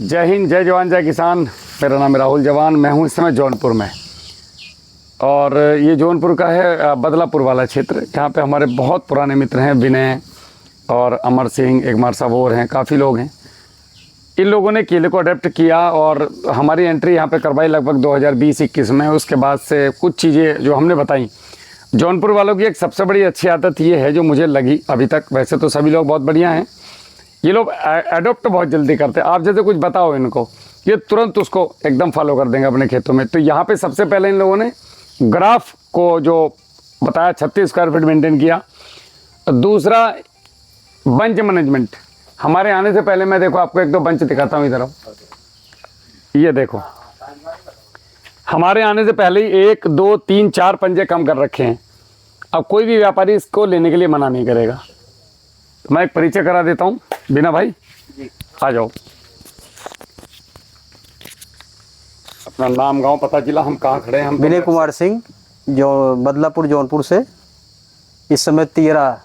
जय हिंद, जय जवान, जय किसान। मेरा नाम है राहुल जवान। मैं हूँ इस समय जौनपुर में, और ये जौनपुर का है बदलापुर वाला क्षेत्र। यहाँ पे हमारे बहुत पुराने मित्र हैं, विनय और अमर सिंह, एक मार साहब और हैं, काफ़ी लोग हैं। इन लोगों ने केले को अडेप्ट किया और हमारी एंट्री यहाँ पे करवाई लगभग 2020-21 में। उसके बाद से कुछ चीज़ें जो हमने बताई, जौनपुर वालों की एक सबसे बड़ी अच्छी आदत ये है जो मुझे लगी अभी तक। वैसे तो सभी लोग बहुत बढ़िया हैं, ये लोग अडोप्ट बहुत जल्दी करते हैं। आप जैसे कुछ बताओ इनको, ये तुरंत उसको एकदम फॉलो कर देंगे अपने खेतों में। तो यहाँ पे सबसे पहले इन लोगों ने ग्राफ को जो बताया 36 स्क्वायर फीट मेंटेन किया। दूसरा बंच मैनेजमेंट। हमारे आने से पहले मैं देखो आपको एक दो बंच दिखाता हूँ, इधर आओ। ये देखो, हमारे आने से पहले ही 1 2 3 4 पंजे कम कर रखे हैं। अब कोई भी व्यापारी इसको लेने के लिए मना नहीं करेगा। तो मैं एक परिचय करा देता हूँ, बिना भाई आ जाओ। अपना नाम, गांव, पता, जिला, हम कहाँ खड़े हैं। हम विनय कुमार सिंह, जो बदलापुर जौनपुर से, इस समय 13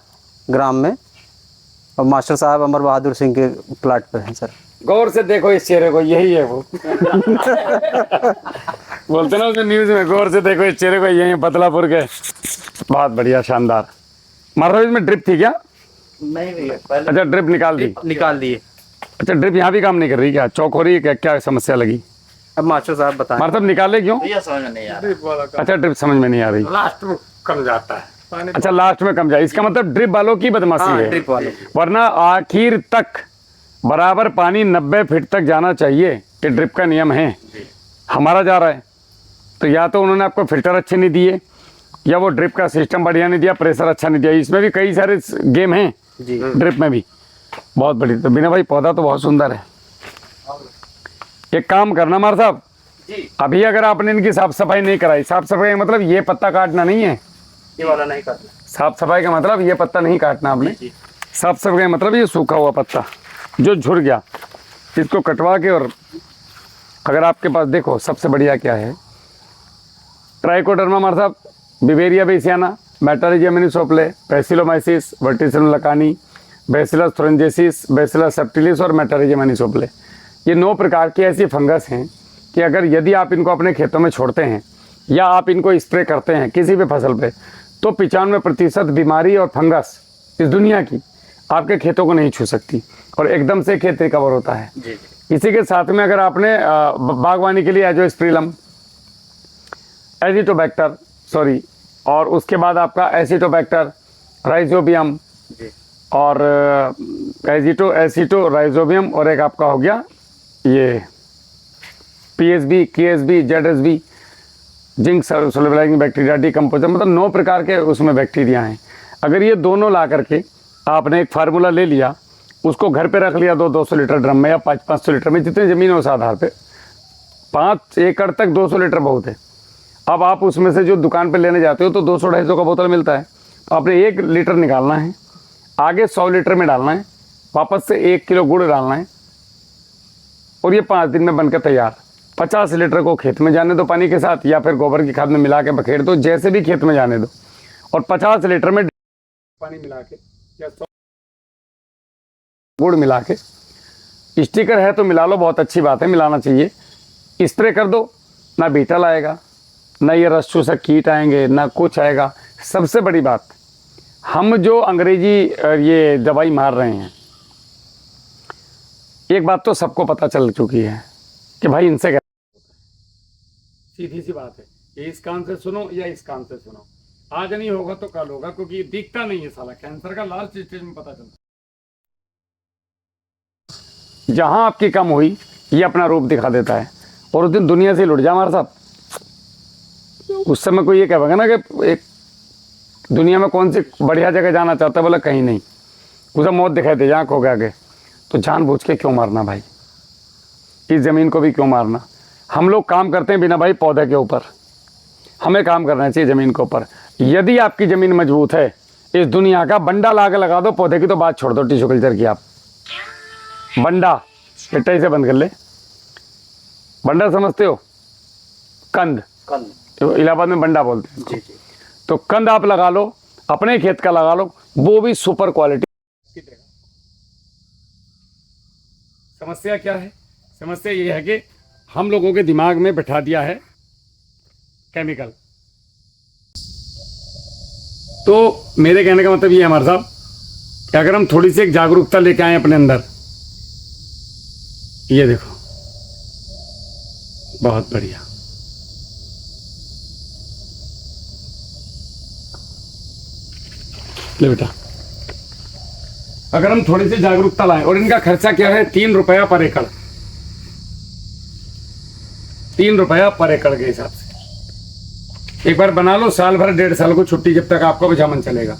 ग्राम में, और मास्टर साहब अमर बहादुर सिंह के प्लाट पर हैं सर। गौर से देखो इस चेहरे को, यही है वो। बोलते ना उसमें न्यूज में, गौर से देखो इस चेहरे को, यही है बदलापुर के। बहुत बढ़िया, शानदार। मारो, इसमें ड्रिप थी क्या? नहीं भैया, अच्छा, ड्रिप निकाल दी? निकाल दिए। अच्छा, ड्रिप यहाँ भी काम नहीं कर रही क्या? चौक हो रही है क्या? क्या समस्या लगी? अब मास्टर साहब बताएं। मतलब निकाले क्यों? भैया समझ में नहीं आ रहा। अच्छा, ड्रिप समझ में नहीं आ रही, लास्ट में कम जाता है पानी। अच्छा लास्ट में कम जाए, इसका मतलब ड्रिप वालों की बदमाशी हाँ, है। ड्रिप वालों। वरना आखिर तक बराबर पानी 90 फीट तक जाना चाहिए, ये ड्रिप का नियम है। हमारा जा रहा है तो या तो उन्होंने आपको फिल्टर अच्छे नहीं दिए, या वो ड्रिप का सिस्टम बढ़िया नहीं दिया, प्रेशर अच्छा नहीं दिया। इसमें भी कई सारे गेम हैं जी। ड्रिप में भी। बहुत बड़ी। तो बिना भाई, पौधा तो बहुत सुंदर है। एक काम करना मार साहब जी, अभी अगर आपने इनकी साफ सफाई नहीं कराई, साफ सफाई का मतलब ये पत्ता काटना नहीं है, ये वाला नहीं करना। साफ सफाई का मतलब ये पत्ता नहीं काटना आपने। साफ सफाई का मतलब ये सूखा हुआ पत्ता जो झुर गया, इसको कटवा के। और अगर आपके पास देखो, सबसे बढ़िया क्या है, ट्राइकोडर्मा मार साहब, बिवेरिया बेसियाना, मेटारिजिया मिनीसोप्ले, बैसिलोमाइसिस, वर्टिसिलम लकानी, बैसिलस थ्रोंजेसिस, बैसिलस सेप्टिलिस और मेटारिजिया मिनीसोप्ले, ये 9 प्रकार की ऐसी फंगस हैं कि अगर यदि आप इनको अपने खेतों में छोड़ते हैं या आप इनको स्प्रे करते हैं किसी भी फसल पे, तो 95% बीमारी और फंगस इस दुनिया की आपके खेतों को नहीं छू सकती और एकदम से खेत रिकवर होता है। जी, इसी के साथ में अगर आपने बागवानी के लिए एजोस्प्रिलम, एजिटोबैक्टर, सॉरी, और उसके बाद आपका एसिटोबैक्टर, राइजोबियम, और एसिटो राइजोबियम, और एक आपका हो गया ये PSB, KSB, ZSB, zinc solubilising bacteria, decomposer, मतलब 9 प्रकार के उसमें बैक्टीरिया हैं। अगर ये दोनों ला करके आपने एक फार्मूला ले लिया, उसको घर पे रख लिया 200 लीटर ड्रम में या 500 लीटर में, जितनी ज़मीन है उस आधार पे, 5 एकड़ तक 200 लीटर बहुत है। अब आप उसमें से जो दुकान पे लेने जाते हो तो 200-250 का बोतल मिलता है, तो आपने 1 लीटर निकालना है, आगे 100 लीटर में डालना है, वापस से 1 किलो गुड़ डालना है, और ये 5 दिन में बनकर तैयार। 50 लीटर को खेत में जाने दो पानी के साथ, या फिर गोबर की खाद में मिला के बखेर दो, जैसे भी खेत में जाने दो, और 50 लीटर में पानी मिला के या 100 गुड़ मिला के, स्टिकर है तो मिला लो, बहुत अच्छी बात है, मिलाना चाहिए। स्प्रे कर दो, ना बीटल आएगा, ना ये रस चूसक कीट आएंगे, ना कुछ आएगा। सबसे बड़ी बात, हम जो अंग्रेजी ये दवाई मार रहे हैं, एक बात तो सबको पता चल चुकी है कि भाई इनसे क्या, सीधी सी बात है, ये इस कान से सुनो या इस कान से सुनो, आज नहीं होगा तो कल होगा, क्योंकि दिखता नहीं है साला। कैंसर का लास्ट स्टेज में पता चलता, जहां आपकी कम हुई ये अपना रूप दिखा देता है, और उस दिन दुनिया से लुट जा हमारे साहब। उस समय कोई ये कहेगा ना कि एक दुनिया में कौन सी बढ़िया जगह जाना चाहता है, बोला कहीं नहीं, उसे मौत दिखाई दे जहाँ खो गया आगे। तो जानबूझ के क्यों मारना भाई, इस ज़मीन को भी क्यों मारना। हम लोग काम करते हैं बिना भाई पौधे के ऊपर, हमें काम करना चाहिए ज़मीन के ऊपर। यदि आपकी ज़मीन मजबूत है, इस दुनिया का बंडा ला के लगा दो, पौधे की तो बात छोड़ दो, टिश्यू कल्चर की। आप बंडा पिट्टा से बंद कर ले, बंडा समझते हो, कंद, तो इलाहाबाद में बंडा बोलते हैं। जी, जी। तो कंद आप लगा लो, अपने खेत का लगा लो, वो भी सुपर क्वालिटी। समस्या क्या है? समस्या ये है कि हम लोगों के दिमाग में बैठा दिया है केमिकल। तो मेरे कहने का मतलब ये है हमारे साहब कि अगर हम थोड़ी सी एक जागरूकता लेके आए अपने अंदर, ये देखो बहुत बढ़िया, ले बेटा, अगर हम थोड़ी सी जागरूकता लाएं, और इनका खर्चा क्या है 3 रुपया पर एकड़, 3 रुपया पर एकड़ के हिसाब से। एक बार बना लो, साल भर 1.5 साल को छुट्टी, जब तक आपका बचामन चलेगा।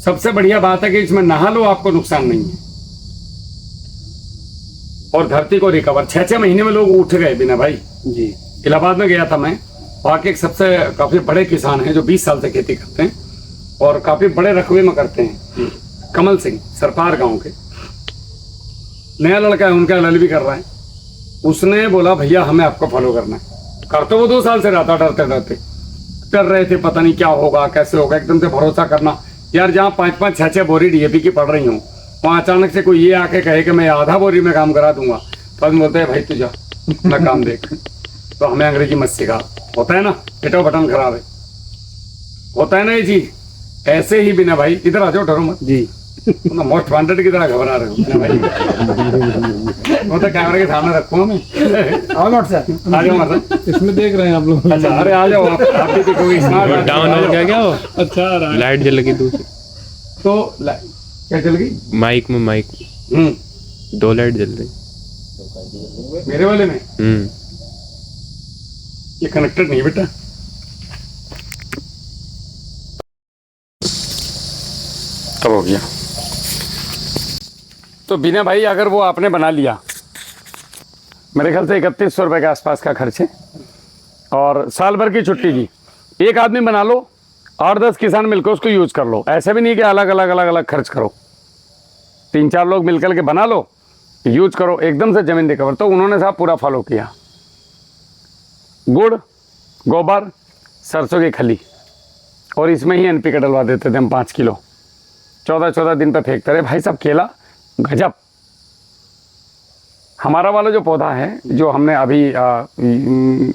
सबसे बढ़िया बात है कि इसमें नहा लो, आपको नुकसान नहीं है। और धरती को रिकवर 6-6 महीने में लोग उठ गए बिना भाई जी। इलाहाबाद में गया था मैं, वहाँ के एक सबसे काफी बड़े किसान हैं जो 20 साल से खेती करते हैं और काफी बड़े रकबे में करते हैं, कमल सिंह सरपार गांव के। नया लड़का है उनका, LLB कर रहा है। उसने बोला भैया हमें आपको फॉलो करना है। करते वो 2 साल से रहता, डरते डरते कर रहे थे, पता नहीं क्या होगा कैसे होगा, एकदम से भरोसा करना यार। जहाँ 5-5 6-6 बोरी DAP की पड़ रही हूँ, वहाँ अचानक से कोई ये आके कहे कि मैं आधा बोरी में काम करा दूंगा, तो हम बोलते हैं भाई तू जा अपना काम देख। तो हमें अंग्रेजी मत सिखा, होता है ना पेटो बटन खराब है, होता है ना ये चीज। ऐसे ही बिना भाई, इधर आ जाओ, डरो मत जी। मोस्ट वांटेड की तरह घबरा रहे हो बिना भाई। वो तो कैमरे के सामने रखूँ मैं। आओ नोट सर, आ जाओ मतलब इसमें देख रहे हैं आप लोग। अच्छा, अरे आ जाओ आप भी देखोगे स्मार्ट डाउन हो गया क्या वो? अच्छा आ रहा है। लाइट जल गई दूसरी। तो क्या चल गई? माइक में माइक 2 लाइट जल रही मेरे वाले में ये कनेक्टेड नहीं बेटा। अब हो गया। तो बिना भाई अगर वो आपने बना लिया, मेरे ख्याल से 3100 रुपये के आसपास का खर्च है और साल भर की छुट्टी जी। एक आदमी बना लो, 8-10 किसान मिलकर उसको यूज कर लो। ऐसे भी नहीं कि अलग अलग अलग अलग खर्च करो, 3-4 लोग मिलकर के बना लो, यूज करो, एकदम से जमीन रिकवर। तो उन्होंने साहब पूरा फॉलो किया। गुड़, गोबर, सरसों की खली और इसमें ही NPK डलवा देते थे हम 5 किलो। 14-14 दिन पे फेंकते रहे भाई साहब। केला गजब। हमारा वाला जो पौधा है जो हमने अभी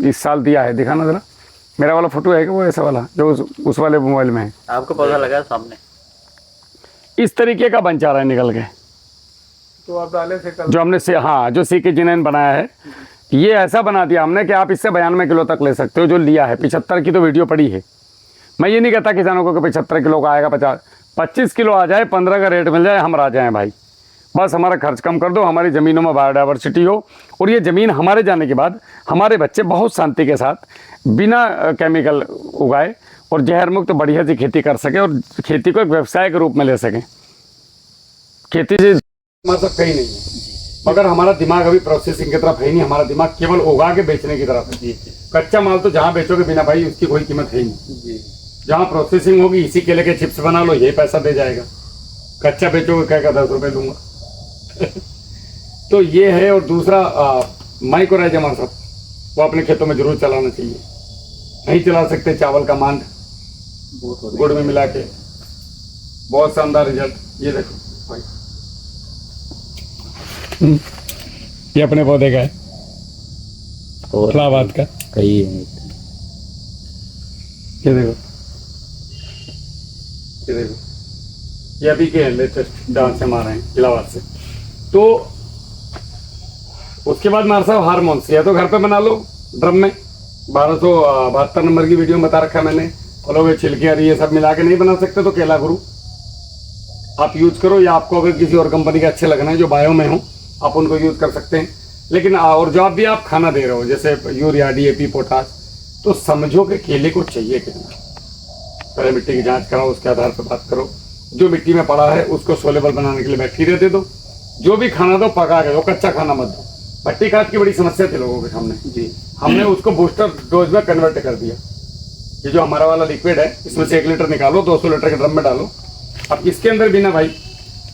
इस साल दिया है, दिखाना जरा, मेरा वाला फोटो है कि वो ऐसा वाला जो उस वाले मोबाइल में है? आपको पौधा लगा है सामने, इस तरीके का बन जा रहा है निकल के, तो आप डाले थे कल। जो हमने से, हाँ, जो CK जी ने बनाया है। ये ऐसा बना दिया हमने कि आप इससे 92 किलो तक ले सकते हो। जो लिया है 75 की तो वीडियो पड़ी है। मैं ये नहीं कहता किसानों को कि 75 किलो का आएगा, 25 किलो आ जाए, 15 का रेट मिल जाए, हम आ जाएँ भाई। बस हमारा खर्च कम कर दो, हमारी ज़मीनों में बायोडाइवर्सिटी हो और ये ज़मीन हमारे जाने के बाद हमारे बच्चे बहुत शांति के साथ बिना केमिकल उगाए और जहर मुक्त बढ़िया सी खेती कर सके और खेती को एक व्यवसाय के रूप में ले सकें। खेती से मतलब कहीं नहीं है, मगर हमारा दिमाग अभी प्रोसेसिंग की तरफ है नहीं। हमारा दिमाग केवल उगा के बेचने की तरफ है। कच्चा माल तो जहाँ बेचोगे बिना भाई उसकी कोई कीमत है नहीं। जहाँ प्रोसेसिंग होगी, इसी केले के चिप्स बना लो, यही पैसा दे जाएगा। कच्चा बेचोगे कहेगा 10 रुपये दूंगा। तो ये है। और दूसरा माइक्रोराइज हमारे साथ वो अपने खेतों में जरूर चलाना चाहिए। नहीं चला सकते, चावल का मांड गुड़ में मिला के, बहुत शानदार रिजल्ट। ये देखो भाई, ये अपने पौधे का है, इलाहाबाद का। कई है। ये देखो, ये देखो, ये अभी के लेटेस्ट डांस से मारे हैं इलाहाबाद से। तो उसके बाद हमारे साहब हारमोन्स, या तो घर पे बना लो ड्रम में, 1272 नंबर की वीडियो में बता रखा है मैंने। फलों छिलके और ये सब मिला के नहीं बना सकते तो केला गुरु आप यूज करो, या आपको अगर किसी और कंपनी के अच्छे लगना है जो बायो में हो, आप उनको यूज कर सकते हैं। लेकिन और जो आप भी आप खाना दे रहे हो जैसे यूरिया, DAP, पोटाश, तो समझो कि केले को चाहिए कितना। पहले मिट्टी की जांच कराओ, उसके आधार पर बात करो। जो मिट्टी में पड़ा है उसको सोलेबल बनाने के लिए बैक्टीरिया दे दो। जो भी खाना दो पका के दो, कच्चा खाना मत दो। भट्टी काट की बड़ी समस्या थी लोगों के सामने जी, हमने उसको बूस्टर डोज में कन्वर्ट कर दिया। ये जो हमारा वाला लिक्विड है, इसमें से 1 लीटर निकालो, 200 लीटर के ड्रम में डालो। अब इसके अंदर भी ना भाई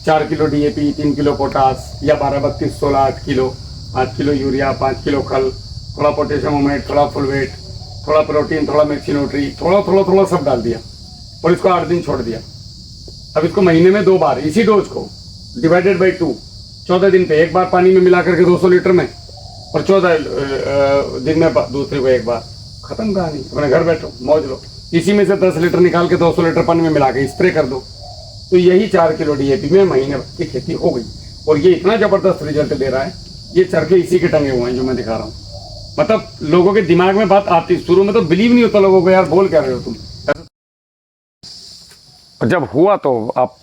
4 किलो DAP, 3 किलो पोटास, या 12-32-16 8 किलो, 5 किलो यूरिया, 5 किलो खल, थोड़ा पोटेशियम ओमेट, थोड़ा फुलवेट, थोड़ा प्रोटीन, थोड़ा मिक्सी न्यूट्री, थोड़ा सब डाल दिया और इसको 8 दिन छोड़ दिया। अब इसको महीने में 2 बार इसी डोज को डिवाइडेड बाई 2 14 दिन पे एक बार पानी में मिला करके 200 लीटर में, और 14 दिन में दूसरे को एक बार। खत्म कहानी, अपने घर बैठो मौज लो। इसी में से 10 लीटर निकाल के 200 लीटर पानी में मिला के स्प्रे कर दो, तो यही 4 किलो डीएपी में महीने भर की खेती हो गई। और ये इतना जबरदस्त रिजल्ट दे रहा है, ये चरखे इसी के टंगे हुए हैं जो मैं दिखा रहा हूँ। मतलब लोगों के दिमाग में बात आती, शुरू में तो बिलीव नहीं होता लोगों को, यार बोल क्या रहे हो तुम। और जब हुआ तो आप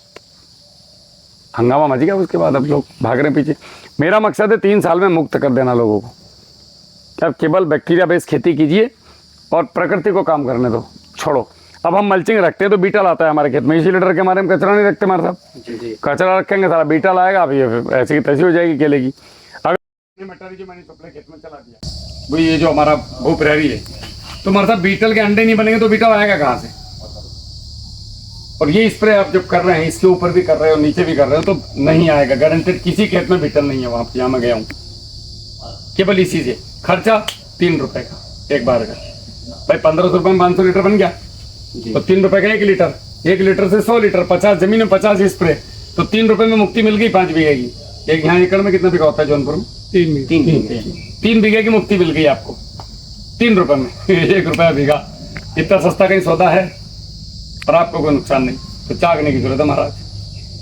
हंगामा मच गया, उसके बाद अब लोग भाग रहे हैं पीछे। मेरा मकसद है 3 साल में मुक्त कर देना लोगों को, कि अब केवल बैक्टीरिया बेस्ड खेती कीजिए और प्रकृति को काम करने दो, छोड़ो। अब हम मल्चिंग रखते हैं तो बीटल आता है हमारे खेत में, इसी लीटर के हमारे हम कचरा नहीं रखते हमारे साहब। जी कचरा रखेंगे सारा बीटल आएगा, अब ये ऐसी की तैसी हो जाएगी केले की। अगर मटर जो मैंने अपने खेत में चला दिया, वो ये जो हमारा भू प्रहरी है, तो हमारे साहब बीटल के अंडे नहीं बनेंगे तो बीटल आएगा कहाँ से। और ये स्प्रे आप जब कर रहे हैं, इसके ऊपर भी कर रहे हो, नीचे भी कर रहे हो, तो नहीं आएगा गारंटेड। किसी खेत में बीटल नहीं है वहाँ जहाँ मैं गया हूँ। केवल इसी से खर्चा 3 रुपए का एक बार का, भाई 1500 रुपये में 500 लीटर बन गया, तो 3 रुपए का 1 लीटर, 1 लीटर से 100 लीटर, 50 जमीन में 50 स्प्रे, तो 3 रुपए में मुक्ति मिल गई 5 बीघे की। एक यहाँ एकड़ में कितना बीघा होता है जौनपुर में? 3 बीघे की मुक्ति मिल गई आपको 3 रुपए में। 1 रुपया बीघा, इतना सस्ता कहीं सौदा है, और आपको कोई नुकसान नहीं। तो जागने की जरूरत है महाराज,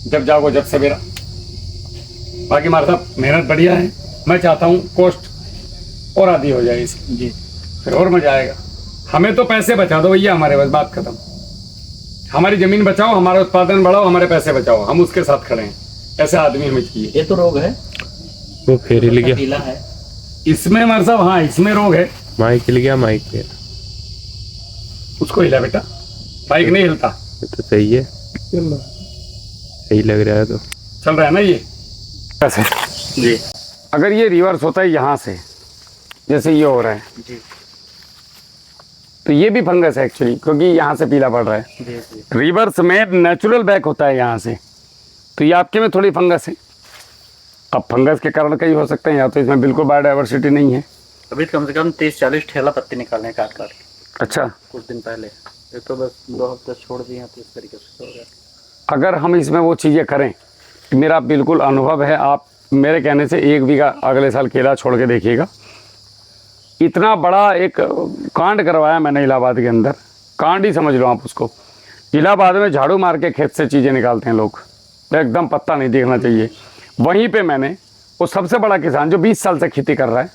जब जागो जब सवेरा। बाकी हमारे साथ मेहनत बढ़िया है, मैं चाहता हूँ कॉस्ट और आधी हो जाए इसकी जी, फिर और मजा आएगा। हमें तो पैसे बचा दो भैया, हमारे बस बात खत्म। हमारी जमीन बचाओ, हमारा उत्पादन बढ़ाओ, हमारे पैसे बचाओ, हम उसके साथ खड़े हैं। ऐसे आदमी हमें चाहिए। ये तो रोग है, वो फिर हिल गया, पीला है इसमें हमारे साहब, हाँ इसमें रोग है। माइक हिल गया, माइक पे उसको हिला बेटा, बाइक नहीं हिलता। ये तो सही है, सही लग रहा है। तो चल रहा है ना ये कैसे जी अगर ये रिवर्स होता है यहाँ से, जैसे ये हो रहा है, जी तो ये भी फंगस है एक्चुअली, क्योंकि यहाँ से पीला पड़ रहा है। जी जी। रिवर्स में नेचुरल बैक होता है यहाँ से, तो ये आपके में थोड़ी फंगस है। अब फंगस के कारण कई हो सकते हैं, या तो इसमें बिल्कुल बायोडाइवर्सिटी नहीं है। अभी कम से कम 30-40 ठेला पत्ती निकालने काट के अच्छा, कुछ दिन पहले। ये तो बस 2 हफ्ते छोड़ दिए हैं, तो इस तरीके से हो गया। अगर हम इसमें वो चीज़ें करें, मेरा बिल्कुल अनुभव है, आप मेरे कहने से 1 बीघा अगले साल केला छोड़ के देखिएगा। इतना बड़ा एक कांड करवाया मैंने इलाहाबाद के अंदर, कांड ही समझ लो आप उसको। इलाहाबाद में झाड़ू मार के खेत से चीज़ें निकालते हैं लोग, एकदम पत्ता नहीं दिखना चाहिए। वहीं पे मैंने वो सबसे बड़ा किसान जो 20 साल से खेती कर रहा है,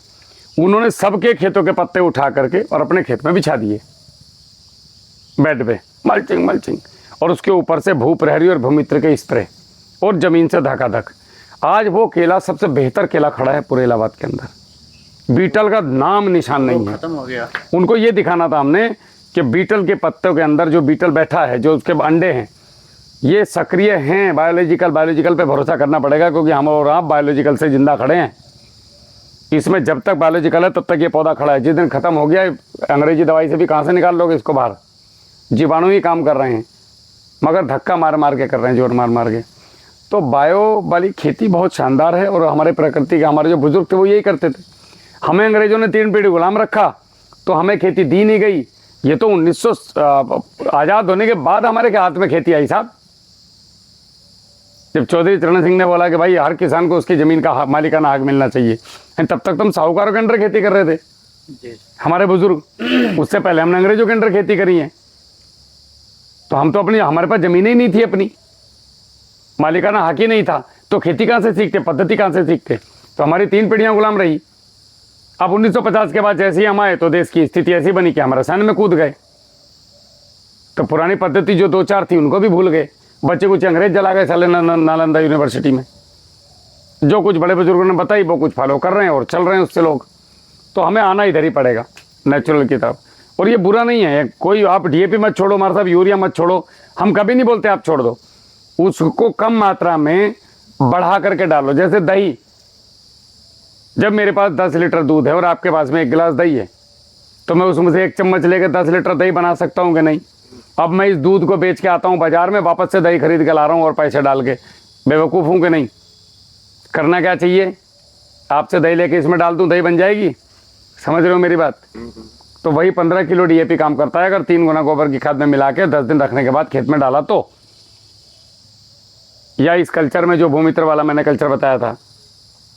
उन्होंने सबके खेतों के पत्ते उठा करके और अपने खेत में बिछा दिए बेड पे, मल्चिंग, और उसके ऊपर से भू प्रहरी और भूमित्र के स्प्रे, और ज़मीन से धकाधक। आज वो केला सबसे बेहतर केला खड़ा है पूरे इलाहाबाद के अंदर, बीटल का नाम निशान नहीं है। खत्म हो गया। उनको ये दिखाना था हमने कि बीटल के पत्तों के अंदर जो बीटल बैठा है, जो उसके अंडे हैं, ये सक्रिय हैं। बायोलॉजिकल पे भरोसा करना पड़ेगा, क्योंकि हम और आप बायोलॉजिकल से जिंदा खड़े हैं। इसमें जब तक बायोलॉजिकल है तब तक ये पौधा खड़ा है। जिस दिन खत्म हो गया, अंग्रेजी दवाई से भी कहाँ से निकाल लोगे इसको बाहर, जीवाणु ही काम कर रहे हैं, मगर धक्का मार के कर रहे हैं, जोर मार के। तो बायो वाली खेती बहुत शानदार है, और हमारे प्रकृति के, हमारे जो बुजुर्ग थे वो यही करते थे। हमें अंग्रेजों ने 3 पीढ़ी गुलाम रखा, तो हमें खेती दी नहीं गई। ये तो 1900 आज़ाद होने के बाद हमारे के हाथ में खेती आई साहब। जब चौधरी चरण सिंह ने बोला कि भाई हर किसान को उसकी ज़मीन का मालिकाना हक मिलना चाहिए, तब तक तुम साहूकारों के अंडर खेती कर रहे थे जी। हमारे बुजुर्ग। उससे पहले हमने अंग्रेजों के अंडर खेती करी है। तो हम तो अपनी, हमारे पास ज़मीनें ही नहीं थी, अपनी मालिकाना हक ही नहीं था, तो खेती कहाँ से सीखते, पद्धति कहाँ से सीखते। तो हमारी 3 पीढ़ियाँ गुलाम रही। अब 1950 के बाद जैसे ही हम आए, तो देश की स्थिति ऐसी बनी कि हम रसायन में कूद गए। तो पुरानी पद्धति जो 2-4 थी उनको भी भूल गए। बच्चे कुछ अंग्रेज जला गए साले नालंदा यूनिवर्सिटी में। जो कुछ बड़े बुजुर्गों ने बताई वो कुछ फॉलो कर रहे हैं और चल रहे हैं उससे लोग। तो हमें आना इधर ही पड़ेगा, नेचुरल की तरफ। और ये बुरा नहीं है कोई, आप डीएपी मत छोड़ो हमारे साहब, यूरिया मत छोड़ो, हम कभी नहीं बोलते आप छोड़ दो। उसको कम मात्रा में बढ़ा करके डालो। जैसे दही, जब मेरे पास 10 लीटर दूध है और आपके पास में 1 गिलास दही है, तो मैं उसमें से 1 चम्मच लेकर 10 लीटर दही बना सकता हूँ कि नहीं। अब मैं इस दूध को बेच के आता हूँ बाजार में, वापस से दही खरीद के ला रहा हूँ और पैसे डाल के, बेवकूफ़ हूँ कि नहीं। करना क्या चाहिए, आपसे दही लेके इसमें डाल दूँ, दही बन जाएगी। समझ रहे हो मेरी बात। तो वही 15 किलो डीएपी काम करता है अगर 3 गुना गोबर की खाद में मिला के 10 दिन रखने के बाद खेत में डाला तो। या इस कल्चर में जो भूमित्र वाला मैंने कल्चर बताया था,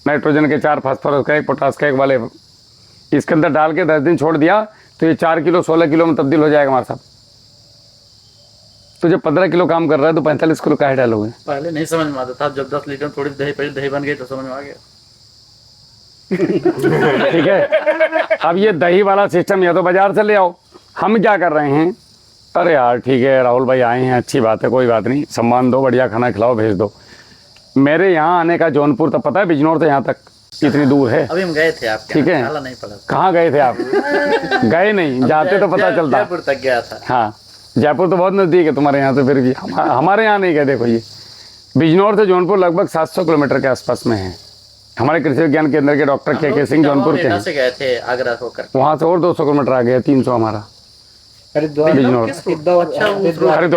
नाइट्रोजन के 4, फास्फोरस का 1, पोटास का 1 वाले इसके अंदर डाल के 10 दिन छोड़ दिया तो ये 4 किलो 16 किलो में तब्दील हो जाएगा हमारे साहब। तो जब 15 किलो काम कर रहा है तो 45 किलो काहे डालोगे? पहले नहीं समझ में आता था, जब 10 लीटर में थोड़ी दही पड़ी, दही बन गई तो समझ में आ गया। ठीक है, अब ये दही वाला सिस्टम या तो बाजार से ले आओ। हम क्या कर रहे हैं, अरे यार ठीक है राहुल भाई आए हैं, अच्छी बात है, कोई बात नहीं, सम्मान दो, बढ़िया खाना खिलाओ, भेज दो। मेरे यहाँ आने का जौनपुर तक पता है, बिजनौर से यहाँ तक कितनी दूर है? अभी हम गए थे आपके ठीक है। यहाँ, नहीं पड़ा। कहाँ गए थे आप? गए नहीं, जाते तो पता चलता। जयपुर तक गया था। हाँ, जयपुर तो बहुत नज़दीक है तुम्हारे यहाँ से, फिर भी हमारे यहाँ नहीं गए। देखो ये बिजनौर से जौनपुर लगभग 700 किलोमीटर के आसपास में है। हमारे कृषि विज्ञान केंद्र के डॉक्टर के सिंह जौनपुर के हैं, से गए थे आगरा होकर। वहाँ से और 200 किलोमीटर आ गया, 300 हमारा बिजनौर।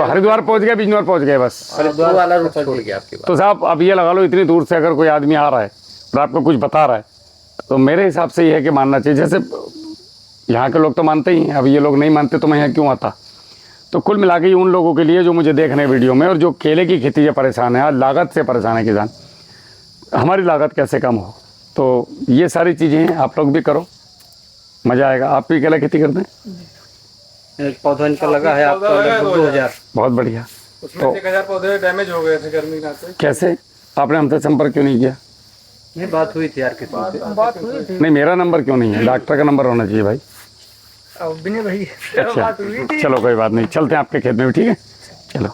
हरिद्वार पहुँच गया, बिजनौर पहुँच गए बस। हरिद्वार वाला रूट छोड़ गया आपके तो साहब अब ये लगा लो, इतनी दूर से अगर कोई आदमी आ रहा है और आपको कुछ बता रहा है तो मेरे हिसाब से ये है कि मानना चाहिए। जैसे यहाँ के लोग तो मानते ही हैं, अब ये लोग नहीं मानते तो मैं यहाँ क्यों आता। तो कुल मिला के उन लोगों के लिए जो मुझे देख रहे हैं वीडियो में और जो केले की खेती से परेशान है, आज लागत से परेशान है किसान, हमारी लागत कैसे कम हो, तो ये सारी चीज़ें हैं, आप लोग भी करो, मज़ा आएगा। आप भी केला खेती करते हैं? एक पौधा इनका लगा है आपका लगभग 2000। बहुत बढ़िया। उसमें 1000 पौधे डैमेज हो गए थे गर्मी के आते। कैसे? आपने हमसे संपर्क क्यों नहीं किया? ये बात हुई थी यार किसी से। बात हुई थी। नहीं, मेरा नंबर क्यों नहीं है? डॉक्टर का नंबर होना चाहिए भाई। अब भी नहीं भाई, अच्छा बात हुई थी। चलो कोई बात नहीं, चलते हैं आपके खेत में भी, ठीक है, चलो।